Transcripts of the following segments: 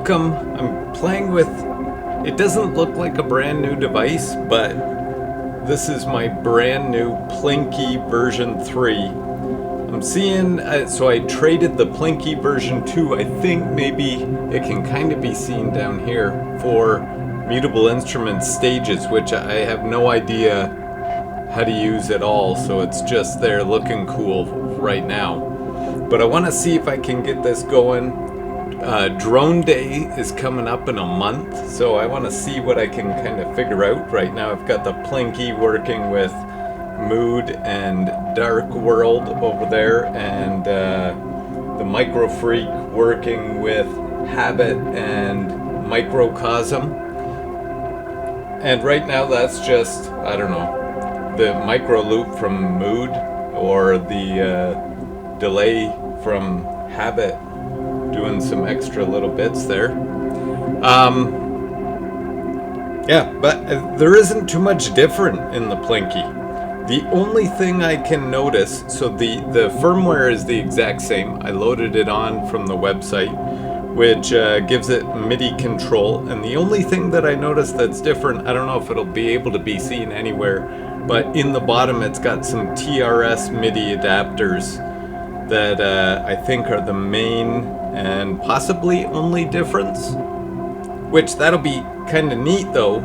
welcome. I'm playing with, it doesn't look like a brand new device, but this is my brand new Plinky version 3. I'm seeing, so I traded the Plinky version 2, I think maybe it can kind of be seen down here, for Mutable Instruments stages, which I have no idea how to use at all, so it's just there looking cool right now. But I want to see if I can get this going. Drone Day is coming up in a month, so I want to see what I can kind of figure out. Right now I've got the Plinky working with Mood and Dark World over there, and the Microfreak working with Habit and Microcosm. And right now that's just, I don't know, the micro loop from Mood or the delay from Habit, doing some extra little bits there. Yeah, but there isn't too much different in the Plinky. The only thing I can notice, so the firmware is the exact same. I loaded it on from the website, which gives it MIDI control. And the only thing that I noticed that's different, I don't know if it'll be able to be seen anywhere, but in the bottom it's got some TRS MIDI adapters that I think are the main and possibly only difference, which that'll be kind of neat though.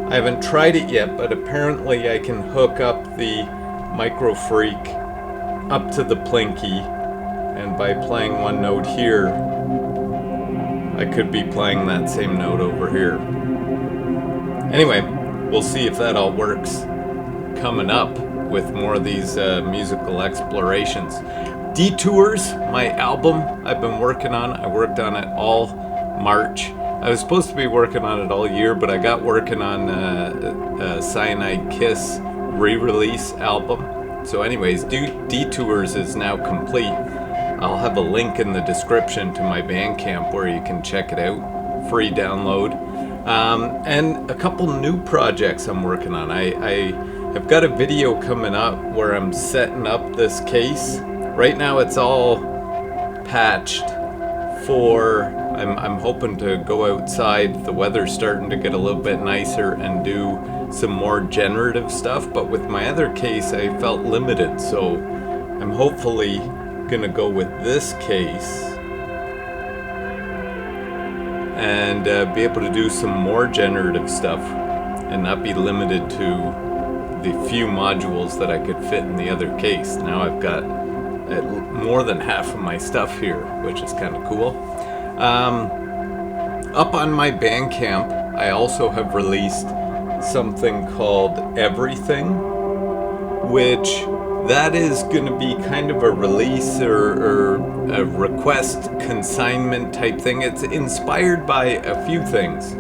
I haven't tried it yet, but apparently I can hook up the Microfreak up to the Plinky, and by playing one note here, I could be playing that same note over here. Anyway, we'll see if that all works coming up with more of these musical explorations. Detours, my album I've been working on. I worked on it all March. I was supposed to be working on it all year, but I got working on Cyanide Kiss re-release album. So anyways, Detours is now complete. I'll have a link in the description to my Bandcamp where you can check it out. Free download. And a couple new projects I'm working on. I've got a video coming up where I'm setting up this case. Right now it's all patched for, I'm hoping to go outside. The weather's starting to get a little bit nicer and do some more generative stuff, but with my other case I felt limited, so I'm hopefully gonna go with this case and be able to do some more generative stuff and not be limited to the few modules that I could fit in the other case. Now I've got more than half of my stuff here, which is kind of cool. Up on my Bandcamp, I also have released something called Everything, which that is going to be kind of a release or a request consignment type thing. It's inspired by a few things.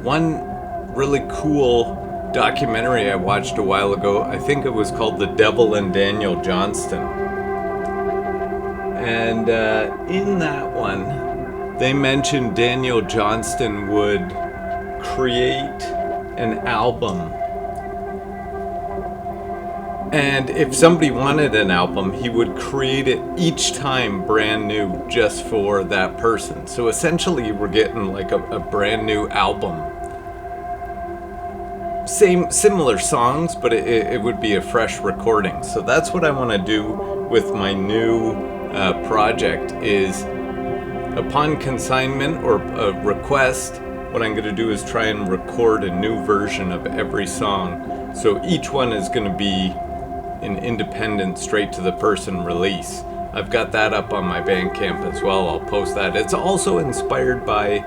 One really cool documentary I watched a while ago, I think it was called The Devil and Daniel Johnston. And in that one, they mentioned Daniel Johnston would create an album. And if somebody wanted an album, he would create it each time brand new just for that person. So essentially we're getting like a brand new album. Similar songs, but it would be a fresh recording. So that's what I want to do with my new project, is upon consignment or a request, what I'm going to do is try and record a new version of every song. So each one is going to be an independent, straight to the person release. I've got that up on my Bandcamp as well. I'll post that. It's also inspired by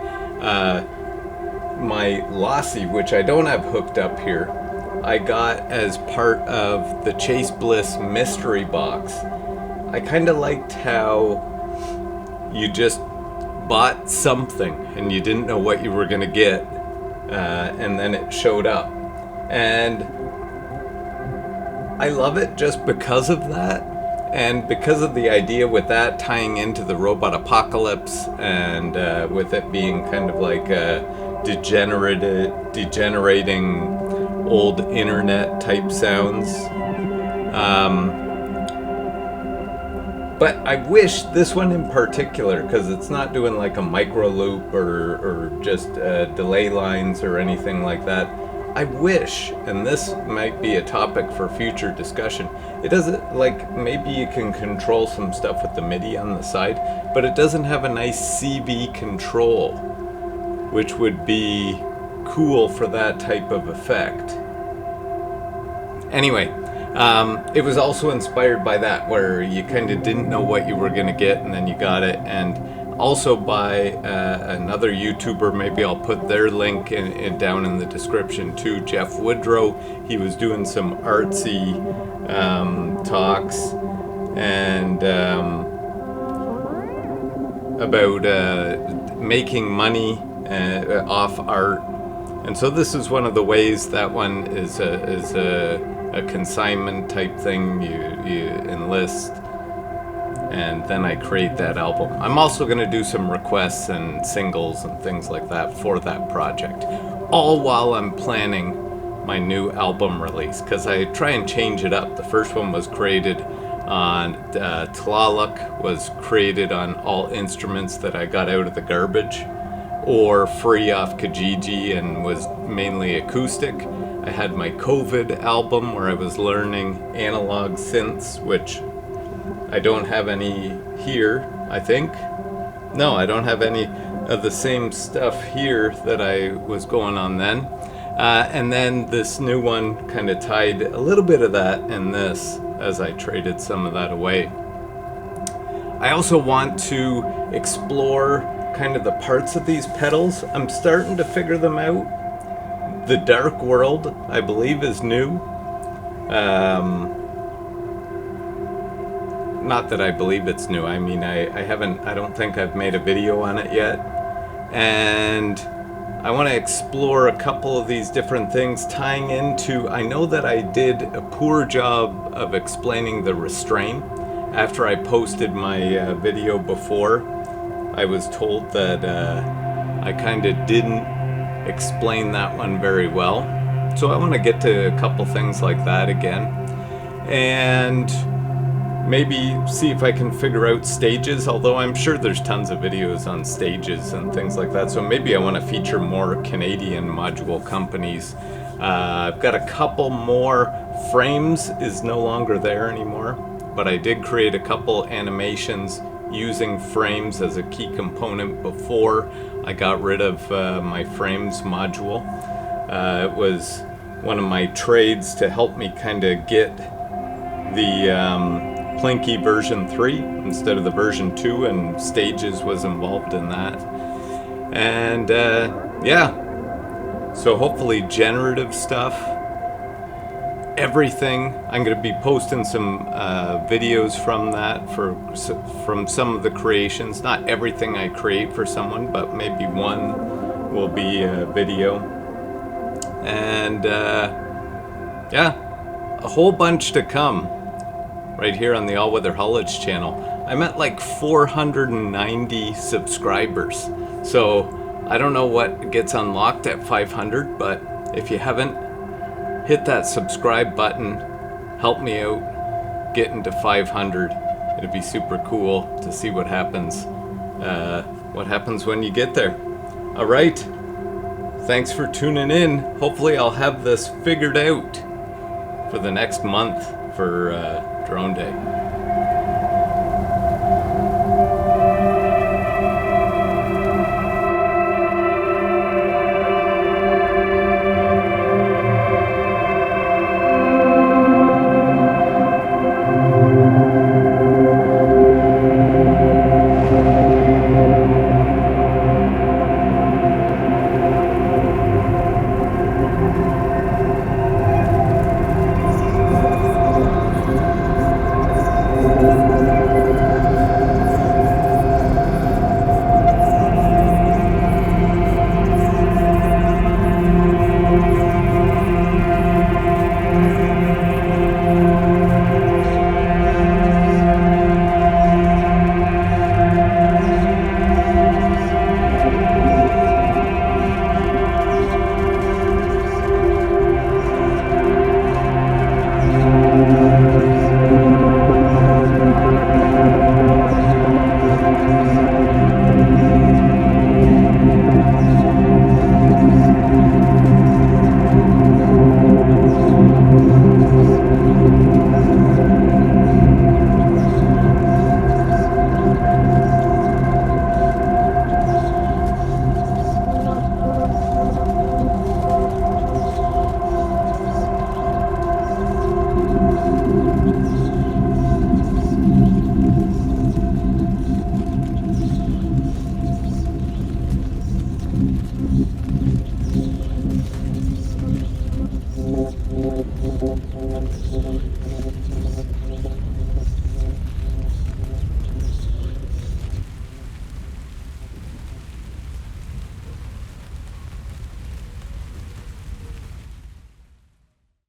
my Lossy, which I don't have hooked up here. I got as part of the Chase Bliss mystery box. I kind of liked how you just bought something and you didn't know what you were going to get, and then it showed up. And I love it just because of that, and because of the idea with that tying into the robot apocalypse, and with it being kind of like a degenerating old internet type sounds. But I wish this one in particular, because it's not doing like a micro loop or just delay lines or anything like that. I wish, and this might be a topic for future discussion, it doesn't, like, maybe you can control some stuff with the MIDI on the side, but it doesn't have a nice CV control, which would be cool for that type of effect. Anyway, it was also inspired by that, where you kind of didn't know what you were going to get, and then you got it, and also by another YouTuber. Maybe I'll put their link down in the description too, Jeff Woodrow. He was doing some artsy talks and about making money off art. And so this is one of the ways. That one is a consignment type thing. You enlist, and then I create that album. I'm also going to do some requests and singles and things like that for that project, all while I'm planning my new album release, because I try and change it up. The first one was created on Tlaloc, was created on all instruments that I got out of the garbage or free off Kijiji, and was mainly acoustic. I had my COVID album where I was learning analog synths, which I don't have any here, I think. No, I don't have any of the same stuff here that I was going on then. And then this new one kind of tied a little bit of that in this, as I traded some of that away. I also want to explore kind of the parts of these pedals. I'm starting to figure them out. The Dark World, I believe, is new. Not that I believe it's new. I mean, I don't think I've made a video on it yet. And I want to explore a couple of these different things tying into, I know that I did a poor job of explaining the restraint. After I posted my video before, I was told that I kind of didn't explain that one very well. So I want to get to a couple things like that again. And maybe see if I can figure out stages, although I'm sure there's tons of videos on stages and things like that. So maybe I want to feature more Canadian module companies. I've got a couple more. Frames is no longer there anymore, but I did create a couple animations using frames as a key component before I got rid of my frames module. It was one of my trades to help me kind of get the Plinky version 3 instead of the version 2, and stages was involved in that. And yeah, so hopefully generative stuff, everything. I'm going to be posting some videos from that, from some of the creations. Not everything I create for someone, but maybe one will be a video. And yeah, a whole bunch to come right here on the All Weather Haulage channel. I'm at like 490 subscribers, so I don't know what gets unlocked at 500, but if you haven't, hit that subscribe button, help me out, get into 500. It'd be super cool to see what happens when you get there. All right, thanks for tuning in. Hopefully I'll have this figured out for the next month for Drone Day.